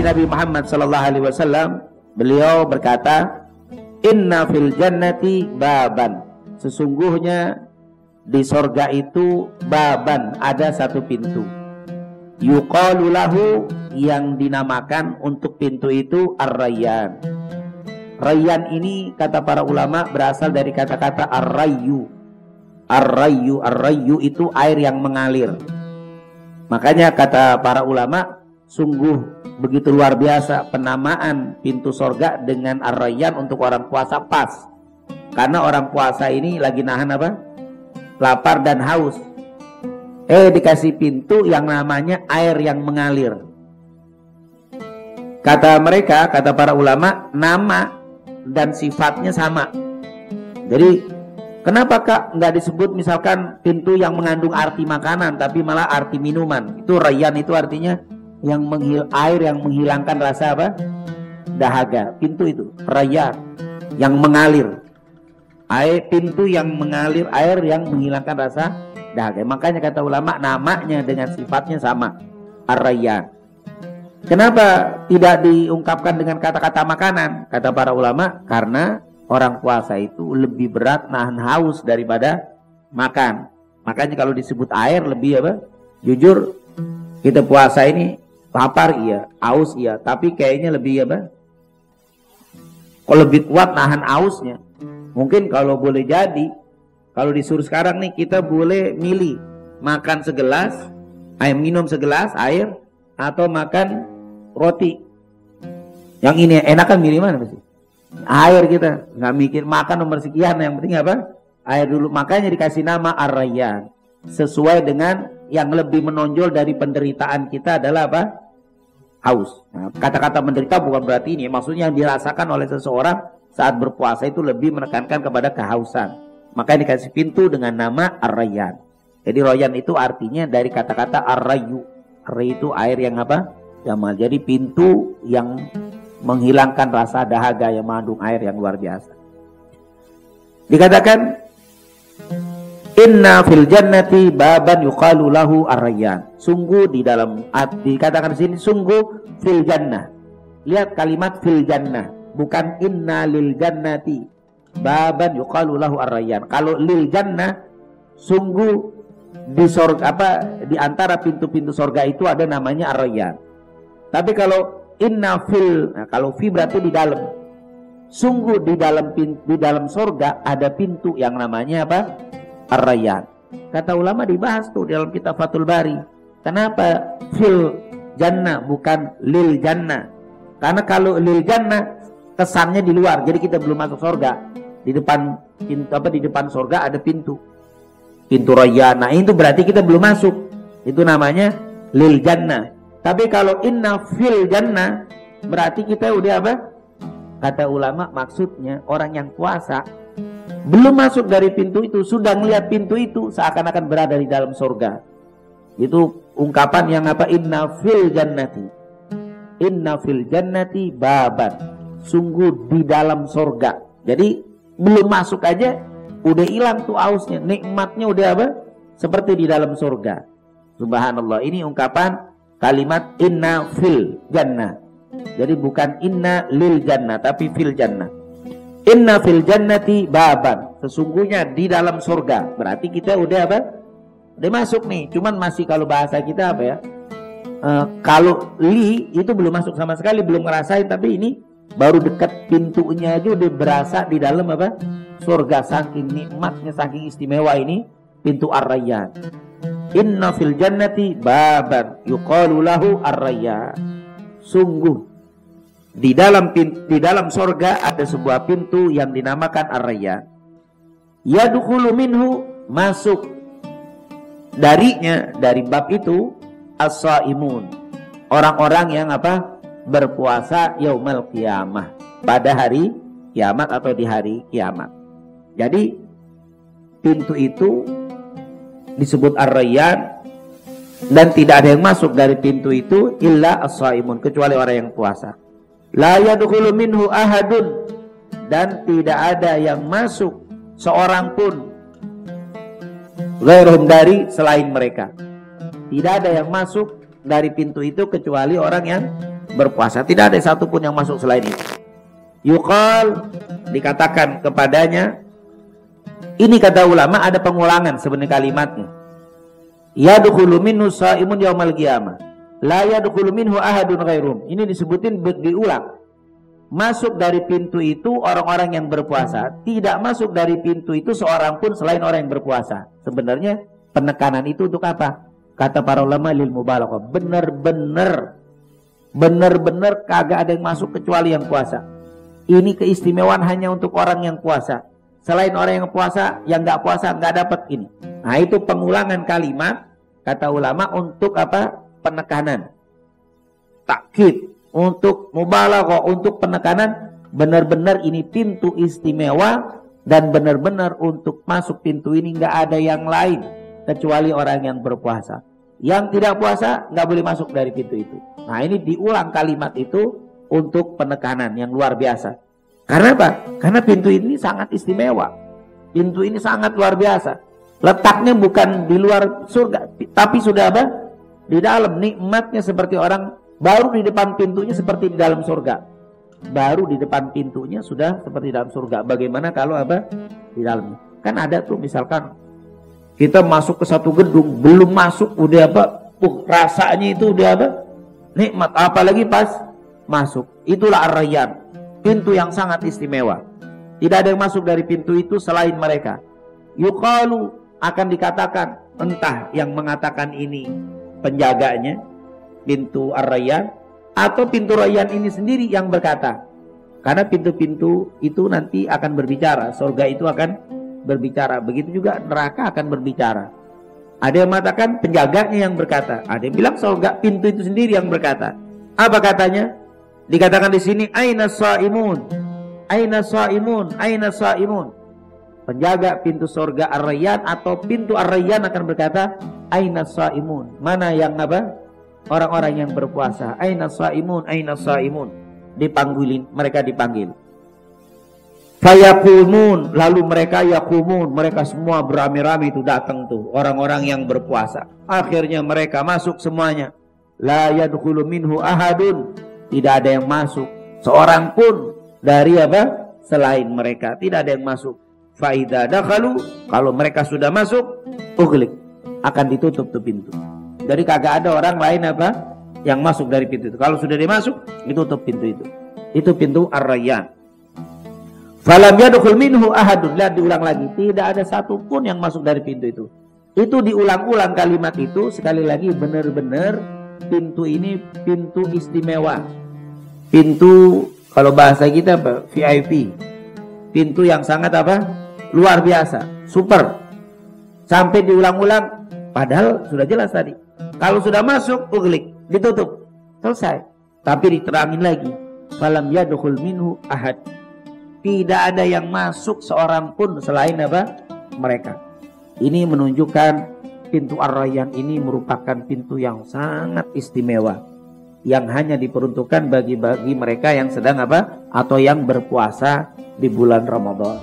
dari Nabi Muhammad sallallahu alaihi wasallam, beliau berkata, "Inna fil jannati baban." Sesungguhnya di sorga itu baban, ada satu pintu. Yuqalu lahu, yang dinamakan untuk pintu itu ar-rayyan. Rayyan ini kata para ulama berasal dari kata-kata ar-rayyu. Ar-rayyu itu air yang mengalir. Makanya kata para ulama, sungguh begitu luar biasa penamaan pintu sorga dengan ar-rayyan untuk orang puasa pas. Karena orang puasa ini lagi nahan apa? Lapar dan haus. Dikasih pintu yang namanya air yang mengalir. Kata mereka, kata para ulama, nama dan sifatnya sama. Jadi kenapa Kak nggak disebut misalkan pintu yang mengandung arti makanan, tapi malah arti minuman? Itu rayyan, itu artinya yang air yang menghilangkan rasa apa? Dahaga. Pintu itu rayyan, yang mengalir. Pintu yang mengalir, air yang menghilangkan rasa dahaga. Makanya kata ulama, namanya dengan sifatnya sama, ar-rayyan. Kenapa tidak diungkapkan dengan kata-kata makanan? Kata para ulama, karena orang puasa itu lebih berat nahan haus daripada makan. Makanya kalau disebut air lebih apa? Jujur, kita puasa ini lapar iya, haus iya, tapi kayaknya lebih apa? Kok lebih kuat nahan hausnya. Mungkin kalau boleh jadi, kalau disuruh sekarang nih, kita boleh milih makan segelas, minum segelas air, atau makan roti. Yang ini enakan milih mana sih? Air. Kita nggak mikir makan nomor sekian, yang penting apa? Air dulu. Makanya dikasih nama ar-rayyan, sesuai dengan yang lebih menonjol dari penderitaan kita adalah apa? Haus. Nah, kata-kata menderita bukan berarti ini, maksudnya yang dirasakan oleh seseorang saat berpuasa itu lebih menekankan kepada kehausan. Makanya dikasih pintu dengan nama ar-rayyan. Jadi rayyan itu artinya dari kata-kata ar-rayyu. Ar-rayyu itu air yang apa? Yang jadi pintu yang menghilangkan rasa dahaga, yang mengandung air yang luar biasa. Dikatakan inna fil jannati baban yuqalu lahu ar-rayyan. Sungguh di dalam, dikatakan di sini sungguh fil jannah. Lihat kalimat fil jannah, bukan inna lil jannati baban yuqalu lahu ar-rayyan. Kalau lil jannah, sungguh di sorga, di antara pintu-pintu sorga itu ada namanya ar-rayyan. Tapi kalau inna fil, nah kalau fi berarti di dalam. Sungguh di dalam sorga ada pintu yang namanya apa? Ar-rayyan. Kata ulama dibahas tuh dalam kitab Fathul Bari. Kenapa fil jannah bukan lil jannah? Karena kalau lil jannah kesannya di luar, jadi kita belum masuk sorga. Di depan pintu di depan sorga ada pintu rayyan. Nah itu berarti kita belum masuk. Itu namanya lil jannah. Tapi kalau inna fil jannah berarti kita udah apa? Kata ulama maksudnya orang yang puasa belum masuk dari pintu itu, sudah melihat pintu itu seakan-akan berada di dalam sorga. Itu ungkapan yang apa? Inna fil jannati. Inna fil jannati baban. Sungguh di dalam sorga. Jadi belum masuk aja udah hilang tuh hausnya, nikmatnya udah apa? Seperti di dalam sorga. Subhanallah. Ini ungkapan kalimat inna fil jannah. Jadi bukan inna lil jannah, tapi fil jannah. Inna fil jannati baban. Sesungguhnya di dalam surga. Berarti kita udah apa? Udah masuk nih. Cuman masih kalau bahasa kita apa ya? Kalau li itu belum masuk sama sekali, belum ngerasain. Tapi ini baru dekat pintunya aja udah berasa di dalam apa? Surga. Saking nikmatnya, saking istimewa ini pintu ar-rayyan. Inna fil jannati baban yuqalu lahu ar-rayyan. Sungguh di dalam sorga ada sebuah pintu yang dinamakan ar-rayyan. Yadkhulu minhu, masuk darinya, dari bab itu as-shaimun, orang-orang yang apa? Berpuasa yaumal qiyamah, pada hari kiamat atau di hari kiamat. Jadi pintu itu disebut ar-rayyan, dan tidak ada yang masuk dari pintu itu illa as-shaimun, kecuali orang yang puasa. La yadkhulu minhu ahadun, dan tidak ada yang masuk seorang pun ghairuhum, dari selain mereka. Tidak ada yang masuk dari pintu itu kecuali orang yang berpuasa. Tidak ada satupun yang masuk selain itu. Yuqal, dikatakan kepadanya, ini kata ulama ada pengulangan sebenarnya kalimatnya. Yadkhulu minhu shaimun yaumal qiyamah, la yadkhulu minhu ahadun ghairum. Ini disebutin diulang. Masuk dari pintu itu orang-orang yang berpuasa. Tidak masuk dari pintu itu seorang pun selain orang yang berpuasa. Sebenarnya penekanan itu untuk apa? Kata para ulama lil mubalaghah. Benar-benar kagak ada yang masuk kecuali yang puasa. Ini keistimewaan hanya untuk orang yang puasa. Selain orang yang puasa, yang nggak puasa nggak dapat ini. Nah, itu pengulangan kalimat kata ulama untuk apa? Penekanan, takkid, untuk mubalaghah, untuk penekanan. Benar-benar ini pintu istimewa dan benar-benar untuk masuk pintu ini nggak ada yang lain kecuali orang yang berpuasa. Yang tidak puasa nggak boleh masuk dari pintu itu. Nah, ini diulang kalimat itu untuk penekanan yang luar biasa. Karena apa? Karena pintu ini sangat istimewa. Pintu ini sangat luar biasa. Letaknya bukan di luar surga, tapi sudah apa? Di dalam. Nikmatnya seperti orang baru di depan pintunya seperti di dalam surga. Baru di depan pintunya sudah seperti di dalam surga. Bagaimana kalau apa? Di dalamnya. Kan ada tuh misalkan kita masuk ke satu gedung, belum masuk udah apa? Rasanya itu udah apa? Nikmat. Apalagi pas masuk. Itulah Ar-Rayyan, pintu yang sangat istimewa. Tidak ada yang masuk dari pintu itu selain mereka. Yuqalu, akan dikatakan, entah yang mengatakan ini penjaganya pintu Ar-Rayyan atau pintu Rayyan ini sendiri yang berkata. Karena pintu-pintu itu nanti akan berbicara. Surga itu akan berbicara. Begitu juga neraka akan berbicara. Ada yang mengatakan penjaganya yang berkata. Ada yang bilang surga pintu itu sendiri yang berkata. Apa katanya? Dikatakan di sini, aina shaimun, aina shaimun, aina shaimun. Penjaga pintu surga Ar-Rayyan atau pintu Ar-Rayyan akan berkata, aina shaimun. Mana yang apa? Orang-orang yang berpuasa. Aina shaimun, aina shaimun. Dipanggilin, mereka dipanggil. Fayaqumun, lalu mereka yaqumun, mereka semua beramai-ramai itu datang tuh, orang-orang yang berpuasa. Akhirnya mereka masuk semuanya. La yadkhulu minhu ahadun, tidak ada yang masuk seorang pun dari apa? Selain mereka, tidak ada yang masuk. Fa idza dakhalu, kalau mereka sudah masuk, ughliq, akan ditutup tuh pintu. Jadi kagak ada orang lain apa? Yang masuk dari pintu itu. Kalau sudah dimasuk, ditutup pintu itu. Itu pintu Ar-Rayyan. Falam yadkhul minhu ahadun. Lihat diulang lagi, tidak ada satupun yang masuk dari pintu itu. Itu diulang-ulang kalimat itu sekali lagi, benar-benar pintu ini pintu istimewa. Pintu kalau bahasa kita apa? VIP. Pintu yang sangat apa? Luar biasa, super. Sampai diulang-ulang padahal sudah jelas tadi. Kalau sudah masuk, ughliq, ditutup. Selesai. Tapi diterangin lagi, falam yadkhul minhu ahad. Tidak ada yang masuk seorang pun selain apa? Mereka. Ini menunjukkan pintu Ar-Rayyan ini merupakan pintu yang sangat istimewa, yang hanya diperuntukkan bagi mereka yang sedang apa? Atau yang berpuasa di bulan Ramadan.